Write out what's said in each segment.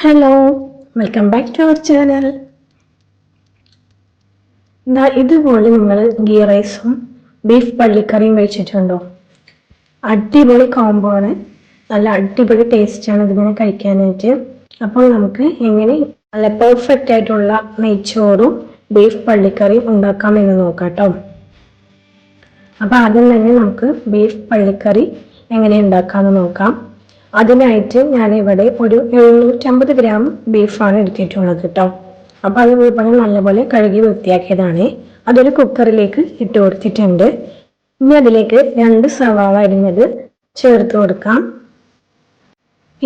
Hello, welcome back to our channel. ഇതുപോലെ നിങ്ങൾ ഗീ റൈസും ബീഫ് പള്ളിക്കറിയും കഴിച്ചിട്ടുണ്ടോ? അടിപൊളി കോംബോ ആണ്. നല്ല അടിപൊളി ടേസ്റ്റാണ് ഇതിങ്ങനെ കഴിക്കാനായിട്ട്. അപ്പോൾ നമുക്ക് എങ്ങനെ നല്ല പെർഫെക്റ്റ് ആയിട്ടുള്ള നെയ്ച്ചോറും ബീഫ് പള്ളിക്കറിയും ഉണ്ടാക്കാമെന്ന് നോക്കാം കേട്ടോ. അപ്പോൾ ആദ്യം തന്നെ നമുക്ക് ബീഫ് പള്ളിക്കറി എങ്ങനെ ഉണ്ടാക്കാമെന്ന് നോക്കാം. അതിനായിട്ട് ഞാനിവിടെ ഒരു 750 ഗ്രാം ബീഫാണ് എടുത്തിട്ടുള്ളത് കേട്ടോ. അപ്പോൾ അത് വീട്ടിൽ നല്ലപോലെ കഴുകി വൃത്തിയാക്കിയതാണ്. അതൊരു കുക്കറിലേക്ക് ഇട്ട് കൊടുത്തിട്ടുണ്ട്. ഇനി അതിലേക്ക് 2 സവാള അരിഞ്ഞത് ചേർത്ത് കൊടുക്കാം.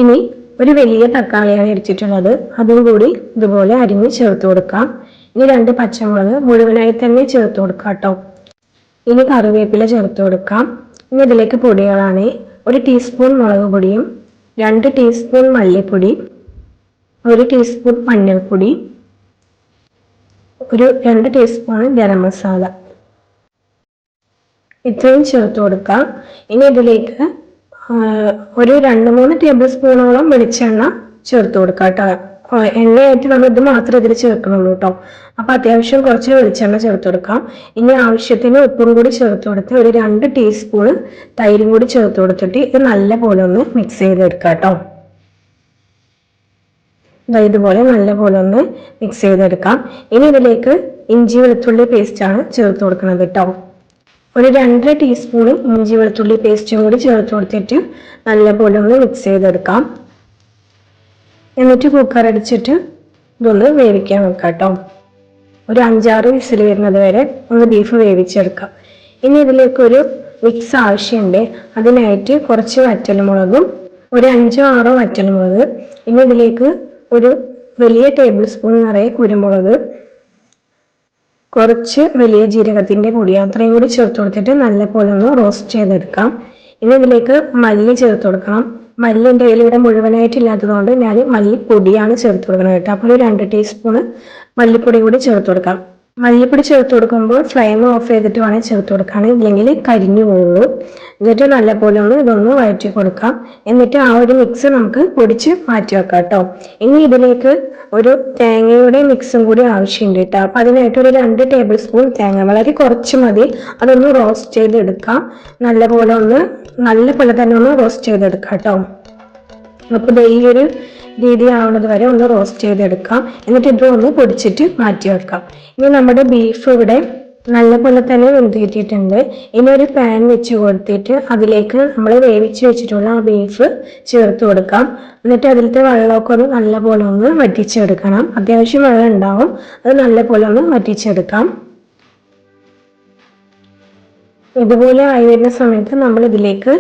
ഇനി ഒരു വലിയ തക്കാളിയാണ് എടുത്തിട്ടുള്ളത്, അതും കൂടി ഇതുപോലെ അരിഞ്ഞ് ചേർത്ത് കൊടുക്കാം. ഇനി 2 പച്ചമുളക് മുഴുവനായി തന്നെ ചേർത്ത് കൊടുക്കാം കേട്ടോ. ഇനി കറിവേപ്പില ചേർത്ത് കൊടുക്കാം. ഇനി ഇതിലേക്ക് പൊടികളാണ്: 1 ടീസ്പൂൺ മുളക് പൊടിയും 2 ടീസ്പൂൺ മല്ലിപ്പൊടി, 1 ടീസ്പൂൺ മഞ്ഞൾപ്പൊടി, 2 ടീസ്പൂൺ ഗരം മസാല, ഇത്രയും ചേർത്ത് കൊടുക്കാം. ഇനി ഇതിലേക്ക് ഒരു 2-3 ടേബിൾ സ്പൂണോളം വെളിച്ചെണ്ണ ചേർത്ത് കൊടുക്കാം കേട്ടോ. എണ്ണയായിട്ട് നമ്മൾ ഇത് മാത്രമേ ഇതിൽ ചേർക്കണുള്ളൂ കേട്ടോ. അപ്പൊ അത്യാവശ്യം കുറച്ച് വെളിച്ചെണ്ണ ചേർത്ത് കൊടുക്കാം. ഇനി ആവശ്യത്തിന് ഉപ്പും കൂടി ചേർത്ത് കൊടുത്ത് ഒരു 2 ടീസ്പൂൺ തൈരും കൂടി ചേർത്ത് കൊടുത്തിട്ട് ഇത് നല്ല പോലെ ഒന്ന് മിക്സ് ചെയ്തെടുക്കാം കേട്ടോ. ഇതുപോലെ നല്ല പോലെ ഒന്ന് മിക്സ് ചെയ്തെടുക്കാം. ഇനി ഇതിലേക്ക് ഇഞ്ചി വെളുത്തുള്ളി പേസ്റ്റാണ് ചേർത്ത് കൊടുക്കുന്നത് കേട്ടോ. ഒരു 2 ടീസ്പൂൺ ഇഞ്ചി വെളുത്തുള്ളി പേസ്റ്റും കൂടി ചേർത്ത് കൊടുത്തിട്ട് നല്ല പോലെ ഒന്ന് മിക്സ് ചെയ്തെടുക്കാം. എന്നിട്ട് കുക്കർ അടിച്ചിട്ട് ഇതൊന്ന് വേവിക്കാൻ വെക്കാം കേട്ടോ. ഒരു 5-6 വിസിൽ വരുന്നത് വരെ ഒന്ന് ബീഫ് വേവിച്ചെടുക്കാം. ഇനി ഇതിലേക്ക് ഒരു മിക്സ് ആവശ്യമുണ്ട്. അതിനായിട്ട് കുറച്ച് വറ്റൽമുളകും ഒരു 5-6 വറ്റൽമുളക്, ഇനി ഇതിലേക്ക് ഒരു വലിയ ടേബിൾ സ്പൂൺ നിറയെ കുരുമുളക്, കുറച്ച് വലിയ ജീരകത്തിന്റെ പൊടി, അത്രയും കൂടി ചേർത്ത് കൊടുത്തിട്ട് നല്ല പോലെ ഒന്ന് റോസ്റ്റ് ചെയ്തെടുക്കാം. ഇനി ഇതിലേക്ക് മല്ലി ചേർത്ത് കൊടുക്കണം. മല്ലി എൻ്റെ കയ്യിൽ ഇവിടെ മുഴുവനായിട്ടില്ലാത്തതുകൊണ്ട് ഞാൻ മല്ലിപ്പൊടിയാണ് ചേർത്ത് കൊടുക്കുന്നത് കേട്ടോ. അപ്പോൾ ഒരു 2 ടീസ്പൂൺ മല്ലിപ്പൊടി കൂടി ചേർത്ത് കൊടുക്കാം. മല്ലിപ്പൊടി ചേർത്ത് കൊടുക്കുമ്പോൾ ഫ്ലെയിം ഓഫ് ചെയ്തിട്ട് വേണം ചേർത്ത് കൊടുക്കാൻ, ഇല്ലെങ്കിൽ കരിഞ്ഞു പോകുള്ളൂ. എന്നിട്ട് നല്ല പോലെ ഒന്ന് ഇതൊന്ന് വഴറ്റി കൊടുക്കാം. എന്നിട്ട് ആ ഒരു മിക്സ് നമുക്ക് പൊടിച്ച് മാറ്റി വെക്കാം കേട്ടോ. ഇനി ഇതിലേക്ക് ഒരു തേങ്ങയുടെ മിക്സും കൂടി ആവശ്യമുണ്ട് കേട്ടോ. അപ്പം അതിനായിട്ട് ഒരു 2 ടേബിൾ സ്പൂൺ തേങ്ങ, വളരെ കുറച്ച് മതി, അതൊന്ന് റോസ്റ്റ് ചെയ്തെടുക്കാം. നല്ല പോലെ തന്നെ ഒന്ന് റോസ്റ്റ് ചെയ്തെടുക്കാം കേട്ടോ. അപ്പോൾ ഈ ഒരു രീതി ആവുന്നത് വരെ ഒന്ന് റോസ്റ്റ് ചെയ്തെടുക്കാം. എന്നിട്ട് ഇതൊന്ന് പൊടിച്ചിട്ട് മാറ്റി വെക്കാം. ഇനി നമ്മുടെ ബീഫ് ഇവിടെ നല്ലപോലെ തന്നെ വെന്ത് കിട്ടിയിട്ടുണ്ട്. ഇനി ഒരു പാൻ വെച്ച് കൊടുത്തിട്ട് അതിലേക്ക് നമ്മൾ വേവിച്ച് വെച്ചിട്ടുള്ള ആ ബീഫ് ചേർത്ത് കൊടുക്കാം. എന്നിട്ട് അതിലത്തെ വെള്ളമൊക്കെ ഒന്ന് നല്ലപോലെ ഒന്ന് വറ്റിച്ചെടുക്കണം. അത്യാവശ്യം വെള്ളം ഉണ്ടാവും, അത് നല്ലപോലെ ഒന്ന് വറ്റിച്ചെടുക്കാം. ഇതുപോലെ ആയി വരുന്ന സമയത്ത് നമ്മൾ ഇതിലേക്ക്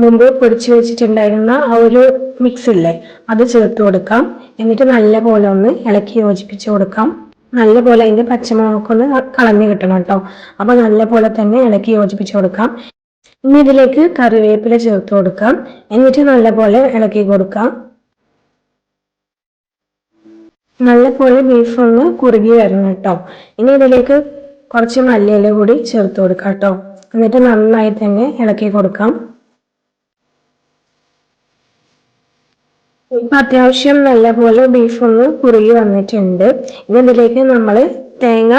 മുമ്പ് പൊടിച്ചു വെച്ചിട്ടുണ്ടായിരുന്ന ആ ഒരു മിക്സ് ഇല്ലേ, അത് ചേർത്ത് കൊടുക്കാം. എന്നിട്ട് നല്ല പോലെ ഒന്ന് ഇളക്കി യോജിപ്പിച്ച് കൊടുക്കാം. നല്ല പോലെ അതിന്റെ പച്ചമുളകൊക്കെ ഒന്ന് കളഞ്ഞു കിട്ടണം കേട്ടോ. അപ്പൊ നല്ല പോലെ തന്നെ ഇളക്കി യോജിപ്പിച്ച് കൊടുക്കാം. ഇനി ഇതിലേക്ക് കറിവേപ്പില ചേർത്ത് കൊടുക്കാം. എന്നിട്ട് നല്ല പോലെ ഇളക്കി കൊടുക്കാം. നല്ല പോലെ ബീഫ് ഒന്ന് കുറുകി വരണം കേട്ടോ. ഇനി ഇതിലേക്ക് കുറച്ച് മല്ലിയില കൂടി ചേർത്ത് കൊടുക്കാം കേട്ടോ. എന്നിട്ട് നന്നായി തന്നെ ഇളക്കി കൊടുക്കാം. ഇപ്പൊ അത്യാവശ്യം നല്ലപോലെ ബീഫ് ഒന്ന് കുറുകി വന്നിട്ടുണ്ട്. ഇനി ഇതിലേക്ക് നമ്മൾ തേങ്ങ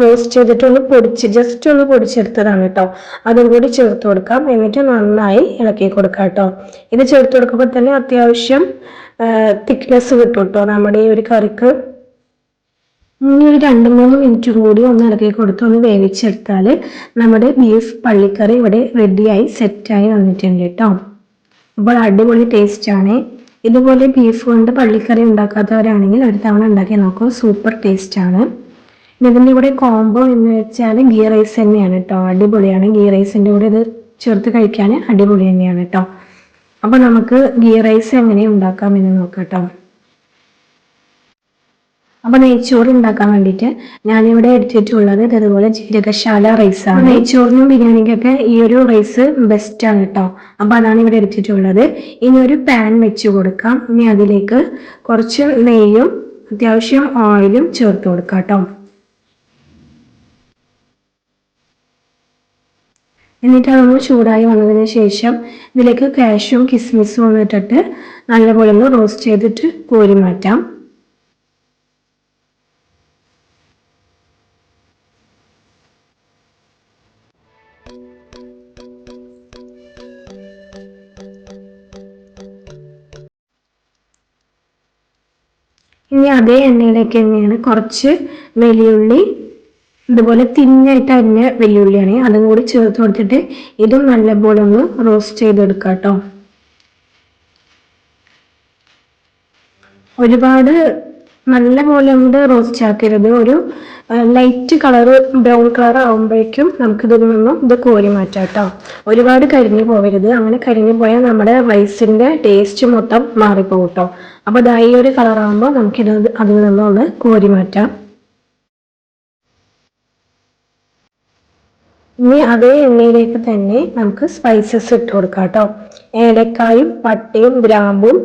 റോസ്റ്റ് ചെയ്തിട്ട് ജസ്റ്റ് ഒന്ന് പൊടിച്ചെടുത്തതാണ് കേട്ടോ. അതും കൂടി ചേർത്ത് കൊടുക്കാം. എന്നിട്ട് നന്നായി ഇളക്കി കൊടുക്കാം കേട്ടോ. ഇത് ചേർത്ത് കൊടുക്കുമ്പോൾ തന്നെ അത്യാവശ്യം തിക്നെസ് കിട്ടും കേട്ടോ നമ്മുടെ ഈ ഒരു കറിക്ക്. ഇനി ഒരു 2-3 മിനിറ്റ് കൂടി ഒന്ന് ഇളക്കി കൊടുത്ത് ഒന്ന് വേവിച്ചെടുത്താൽ നമ്മുടെ ബീഫ് പള്ളിക്കറി ഇവിടെ റെഡിയായി സെറ്റായി വന്നിട്ടുണ്ട് കേട്ടോ. അപ്പോൾ അടിപൊളി ടേസ്റ്റാണ്. ഇതുപോലെ ബീഫ് കൊണ്ട് പള്ളിക്കറി ഉണ്ടാക്കാത്തവരാണെങ്കിൽ ഒരു തവണ ഉണ്ടാക്കി നോക്കൂ, സൂപ്പർ ടേസ്റ്റാണ്. ഇതിൻ്റെ കൂടെ കോംബോ എന്ന് വെച്ചാൽ ഗീ റൈസ് തന്നെയാണ് കേട്ടോ. അടിപൊളിയാണ്. ഗീ റൈസിൻ്റെ കൂടെ ഇത് ചേർത്ത് കഴിക്കാൻ അടിപൊളി തന്നെയാണ് കേട്ടോ. അപ്പോൾ നമുക്ക് ഗീ റൈസ് എങ്ങനെ ഉണ്ടാക്കാം എന്ന് നോക്കാം കേട്ടോ. അപ്പൊ നെയ്ച്ചോറ് ഉണ്ടാക്കാൻ വേണ്ടിയിട്ട് ഞാനിവിടെ എടുത്തിട്ടുള്ളത് ഇതുപോലെ ജീരകശാല റൈസാണ്. നെയ്ച്ചോറിനും ബിരിയാണിക്കൊക്കെ ഈ ഒരു റൈസ് ബെസ്റ്റ് ആണ് കേട്ടോ. അപ്പൊ അതാണ് ഇവിടെ എടുത്തിട്ടുള്ളത്. ഇനി ഒരു പാൻ വെച്ച് കൊടുക്കാം. ഇനി അതിലേക്ക് കുറച്ച് നെയ്യും അത്യാവശ്യം ഓയിലും ചേർത്ത് കൊടുക്കാം കേട്ടോ. എന്നിട്ട് അതൊന്ന് ചൂടായി വന്നതിന് ശേഷം ഇതിലേക്ക് കാഷ്യൂം കിസ്മിസും ഒന്ന് ഇട്ടിട്ട് നല്ലപോലെ ഒന്ന് റോസ്റ്റ് ചെയ്തിട്ട് കോരി മാറ്റാം. ഇനി അതേ എണ്ണയിലേക്ക് തന്നെയാണ് കുറച്ച് വെല്ലുള്ളി, ഇതുപോലെ തിന്നായിട്ട് അരിഞ്ഞ വെല്ലുള്ളിയാണ്, അതും കൂടി ചേർത്ത് കൊടുത്തിട്ട് ഇതും നല്ലപോലെ ഒന്ന് റോസ്റ്റ് ചെയ്തെടുക്കാം കേട്ടോ. ഒരുപാട് നല്ല പോലെ കൊണ്ട് റോസ്റ്റ് ആക്കരുത്, ഒരു ലൈറ്റ് കളർ ബ്രൗൺ കളർ ആകുമ്പോഴേക്കും നമുക്കിതിൽ നിന്നും ഇത് കോരി മാറ്റാം കേട്ടോ. ഒരുപാട് കരിഞ്ഞു പോകരുത്, അങ്ങനെ കരിഞ്ഞു പോയാൽ നമ്മുടെ റൈസിന്റെ ടേസ്റ്റ് മൊത്തം മാറിപ്പോകും കേട്ടോ. അപ്പോൾ ഇതായി ഒരു കളർ ആകുമ്പോൾ നമുക്കിത് അതിൽ നിന്നും ഒന്ന് കോരി മാറ്റാം. ഇനി അതേ എണ്ണയിലേക്ക് തന്നെ നമുക്ക് സ്പൈസസ് ഇട്ട് കൊടുക്കാം കേട്ടോ. ഏലക്കായും പട്ടയും ഗ്രാമ്പും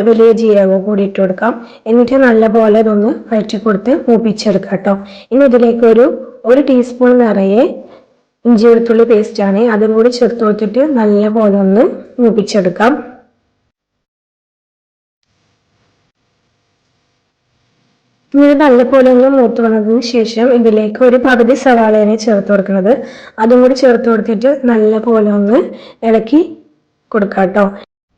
വലിയ ജീരകവും കൂടി ഇട്ട് കൊടുക്കാം. എന്നിട്ട് നല്ലപോലെ ഇതൊന്ന് വഴറ്റി കൊടുത്ത് മൂപ്പിച്ചെടുക്കാം കേട്ടോ. ഇനി ഇതിലേക്ക് ഒരു ടീസ്പൂൺ നിറയെ ഇഞ്ചി വെളുത്തുള്ളി പേസ്റ്റ് ആണ്, അതും കൂടി ചേർത്ത് കൊടുത്തിട്ട് നല്ലപോലെ ഒന്ന് മൂപ്പിച്ചെടുക്കാം. ഇനി നല്ലപോലെ ഒന്ന് മൂത്ത് വന്നതിന് ശേഷം ഇതിലേക്ക് ഒരു പകുതി സവാളയാണ് ചേർത്ത് കൊടുക്കുന്നത്, അതും കൂടി ചേർത്ത് കൊടുത്തിട്ട് നല്ലപോലെ ഒന്ന് ഇളക്കി കൊടുക്കാം കേട്ടോ.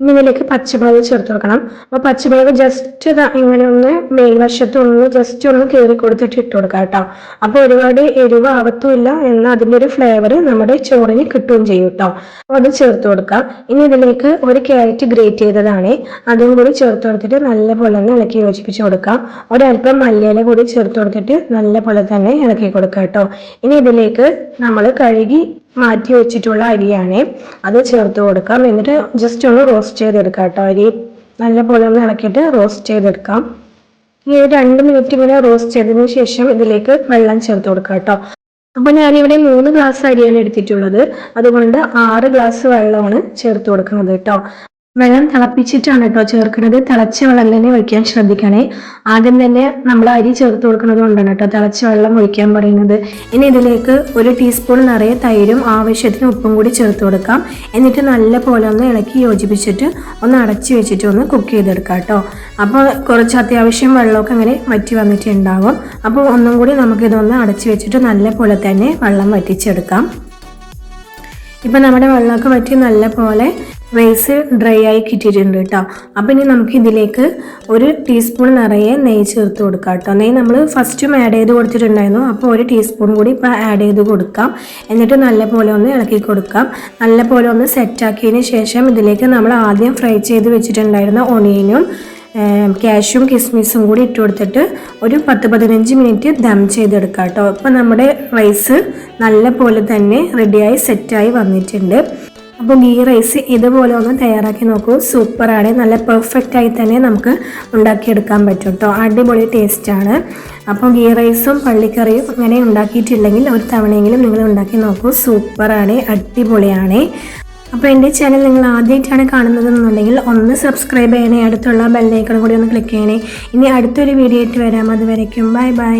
ഇനി ഇതിലേക്ക് പച്ചമുളക് ചേർത്ത് കൊടുക്കണം. അപ്പോൾ പച്ചമുളക് ജസ്റ്റ് ഇങ്ങനെ ഒന്ന് മേൽവശത്ത് ഒന്ന് ജസ്റ്റ് ഒന്ന് കീറി കൊടുത്തിട്ട് ഇട്ട് കൊടുക്കാം കേട്ടോ. അപ്പോൾ ഒരുപാട് എരിവ് ആവത്തുമില്ല, എന്നാൽ അതിൻ്റെ ഒരു ഫ്ലേവർ നമ്മുടെ ചോറിന് കിട്ടുകയും ചെയ്യും കേട്ടോ. അപ്പോൾ അത് ചേർത്ത് കൊടുക്കാം. ഇനി ഇതിലേക്ക് ഒരു ക്യാരറ്റ് ഗ്രേറ്റ് ചെയ്തതാണ്, അതും കൂടി ചേർത്ത് കൊടുത്തിട്ട് നല്ലപോലെ തന്നെ ഇളക്കി യോജിപ്പിച്ച് കൊടുക്കാം. ഒരല്പം മല്ലിയില കൂടി ചേർത്ത് കൊടുത്തിട്ട് നല്ലപോലെ തന്നെ ഇളക്കി കൊടുക്കാം കേട്ടോ. ഇനി ഇതിലേക്ക് നമ്മൾ കഴുകി മാറ്റി വെച്ചിട്ടുള്ള അരിയാണ്, അത് ചേർത്ത് കൊടുക്കാം. എന്നിട്ട് ജസ്റ്റ് ഒന്ന് റോസ്റ്റ് ചെയ്തെടുക്കാം കേട്ടോ. അരി നല്ലപോലെ ഒന്ന് ഇളക്കിയിട്ട് റോസ്റ്റ് ചെയ്തെടുക്കാം. ഈ 2 മിനിറ്റ് ഇങ്ങനെ റോസ്റ്റ് ചെയ്തതിന് ശേഷം ഇതിലേക്ക് വെള്ളം ചേർത്ത് കൊടുക്കാം കേട്ടോ. അപ്പോൾ ഞാനിവിടെ 3 ഗ്ലാസ് അരിയാണ് എടുത്തിട്ടുള്ളത്, അതുകൊണ്ട് 6 ഗ്ലാസ് വെള്ളമാണ് ചേർത്ത് കൊടുക്കുന്നത് കേട്ടോ. വെള്ളം തിളപ്പിച്ചിട്ടാണ് കേട്ടോ ചേർക്കുന്നത്, തിളച്ച വെള്ളം തന്നെ ഒഴിക്കാൻ ശ്രദ്ധിക്കണേ. ആദ്യം തന്നെ നമ്മൾ അരി ചേർത്ത് കൊടുക്കുന്നത് കൊണ്ടാണ് കേട്ടോ തിളച്ച വെള്ളം ഒഴിക്കാൻ പറയുന്നത്. ഇനി ഇതിലേക്ക് 1 ടീസ്പൂൺ നിറയെ തൈരും ആവശ്യത്തിന് ഉപ്പും കൂടി ചേർത്ത് കൊടുക്കാം. എന്നിട്ട് നല്ല പോലെ ഒന്ന് ഇളക്കി യോജിപ്പിച്ചിട്ട് ഒന്ന് അടച്ചു വെച്ചിട്ട് ഒന്ന് കുക്ക് ചെയ്തെടുക്കാം കേട്ടോ. അപ്പോൾ കുറച്ച് അത്യാവശ്യം വെള്ളമൊക്കെ ഇങ്ങനെ വറ്റി വന്നിട്ടുണ്ടാകും. അപ്പോൾ ഒന്നും കൂടി നമുക്കിതൊന്ന് അടച്ചു വെച്ചിട്ട് നല്ല പോലെ തന്നെ വെള്ളം വറ്റിച്ചെടുക്കാം. ഇപ്പം നമ്മുടെ വെള്ളമൊക്കെ വറ്റി നല്ല പോലെ റൈസ് ഡ്രൈ ആയി കിട്ടിയിട്ടുണ്ട് കേട്ടോ. അപ്പം ഇനി നമുക്ക് ഇതിലേക്ക് 1 ടീസ്പൂൺ നിറയെ നെയ്യ് ചേർത്ത് കൊടുക്കാം കേട്ടോ. നെയ്യ് നമ്മൾ ഫസ്റ്റും ആഡ് ചെയ്ത് കൊടുത്തിട്ടുണ്ടായിരുന്നു, അപ്പോൾ 1 ടീസ്പൂൺ കൂടി ഇപ്പോൾ ആഡ് ചെയ്ത് കൊടുക്കാം. എന്നിട്ട് നല്ലപോലെ ഒന്ന് ഇളക്കി കൊടുക്കാം. നല്ലപോലെ ഒന്ന് സെറ്റാക്കിയതിന് ശേഷം ഇതിലേക്ക് നമ്മൾ ആദ്യം ഫ്രൈ ചെയ്ത് വെച്ചിട്ടുണ്ടായിരുന്ന ഒണിയനും കാഷ്യൂം കിസ്മിസും കൂടി ഇട്ട് കൊടുത്തിട്ട് ഒരു 10-15 മിനിറ്റ് ദം ചെയ്തെടുക്കാം കേട്ടോ. അപ്പോൾ നമ്മുടെ റൈസ് നല്ല പോലെ തന്നെ റെഡിയായി സെറ്റായി വന്നിട്ടുണ്ട്. അപ്പോൾ ഗീ റൈസ് ഇതുപോലെ ഒന്ന് തയ്യാറാക്കി നോക്കൂ, സൂപ്പറാണ്. നല്ല പെർഫെക്റ്റ് ആയി തന്നെ നമുക്ക് ഉണ്ടാക്കിയെടുക്കാൻ പറ്റും കേട്ടോ. അടിപൊളി ടേസ്റ്റാണ്. അപ്പോൾ ഗീ റൈസും പള്ളിക്കറിയും ഇങ്ങനെ ഉണ്ടാക്കിയിട്ടില്ലെങ്കിൽ ഒരു തവണയെങ്കിലും നിങ്ങൾ ഉണ്ടാക്കി നോക്കൂ, സൂപ്പറാണ്, അടിപൊളിയാണ്. അപ്പോൾ എൻ്റെ ചാനൽ നിങ്ങൾ ആദ്യമായിട്ടാണ് കാണുന്നതെന്നുണ്ടെങ്കിൽ ഒന്ന് സബ്സ്ക്രൈബ് ചെയ്യണേ, അടുത്തുള്ള ബെല്ലൈക്കൺ കൂടി ഒന്ന് ക്ലിക്ക് ചെയ്യണേ. ഇനി അടുത്തൊരു വീഡിയോ ആയിട്ട് വരാം, അതുവരയ്ക്കും ബൈ ബൈ.